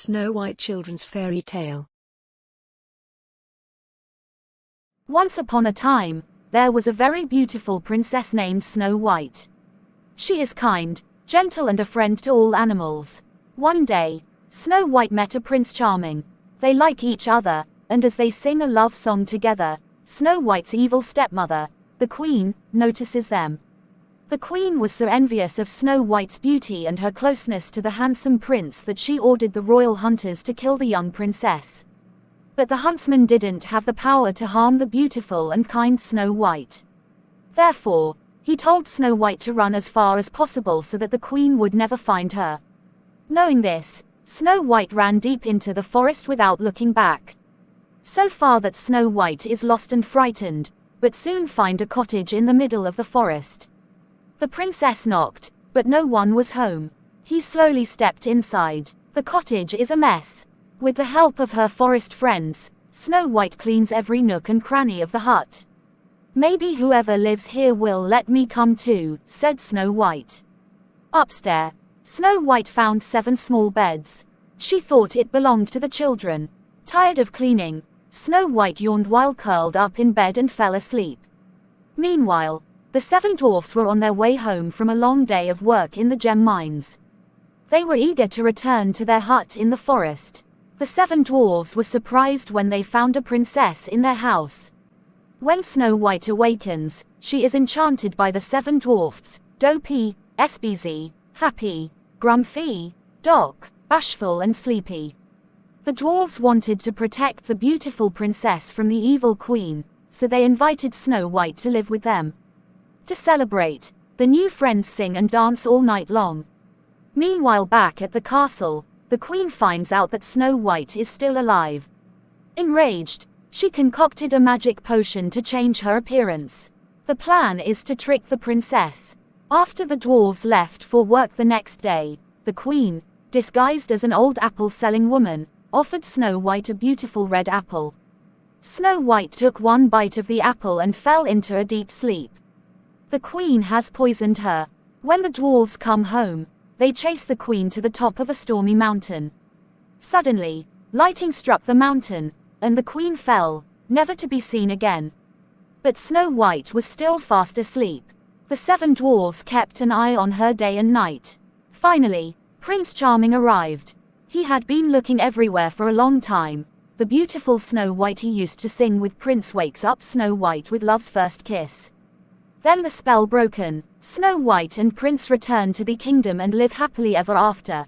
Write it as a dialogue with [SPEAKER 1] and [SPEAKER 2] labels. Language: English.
[SPEAKER 1] Snow White Children's Fairy Tale.
[SPEAKER 2] Once upon a time, there was a very beautiful princess named Snow White. She is kind, gentle and a friend to all animals. One day, Snow White met a Prince Charming. They like each other, and as they sing a love song together, Snow White's evil stepmother, the Queen, notices them. The Queen was so envious of Snow White's beauty and her closeness to the handsome prince that she ordered the royal hunters to kill the young princess. But the huntsman didn't have the power to harm the beautiful and kind Snow White. Therefore, he told Snow White to run as far as possible so that the Queen would never find her. Knowing this, Snow White ran deep into the forest without looking back. So far that Snow White is lost and frightened, but soon find a cottage in the middle of the forest. The princess knocked, but no one was home. He slowly stepped inside. The cottage is a mess. With the help of her forest friends, Snow White cleans every nook and cranny of the hut. "Maybe whoever lives here will let me come too," said Snow White. Upstairs, Snow White found 7 small beds. She thought it belonged to the children. Tired of cleaning, Snow White yawned while curled up in bed and fell asleep. Meanwhile, the 7 dwarfs were on their way home from a long day of work in the gem mines. They were eager to return to their hut in the forest. The 7 dwarfs were surprised when they found a princess in their house. When Snow White awakens, she is enchanted by the 7 dwarfs: Dopey, SBZ, Happy, Grumpy, Doc, Bashful and Sleepy. The dwarfs wanted to protect the beautiful princess from the evil queen, so they invited Snow White to live with them. To celebrate, the new friends sing and dance all night long. Meanwhile, back at the castle, the queen finds out that Snow White is still alive. Enraged, she concocted a magic potion to change her appearance. The plan is to trick the princess. After the dwarves left for work the next day, the queen, disguised as an old apple-selling woman, offered Snow White a beautiful red apple. Snow White took one bite of the apple and fell into a deep sleep. The queen has poisoned her. When the dwarves come home, they chase the queen to the top of a stormy mountain. Suddenly, lightning struck the mountain, and the queen fell, never to be seen again. But Snow White was still fast asleep. The 7 dwarfs kept an eye on her day and night. Finally, Prince Charming arrived. He had been looking everywhere for a long time. The beautiful Snow White he used to sing with Prince wakes up Snow White with love's first kiss. Then the spell broken, Snow White and Prince return to the kingdom and live happily ever after.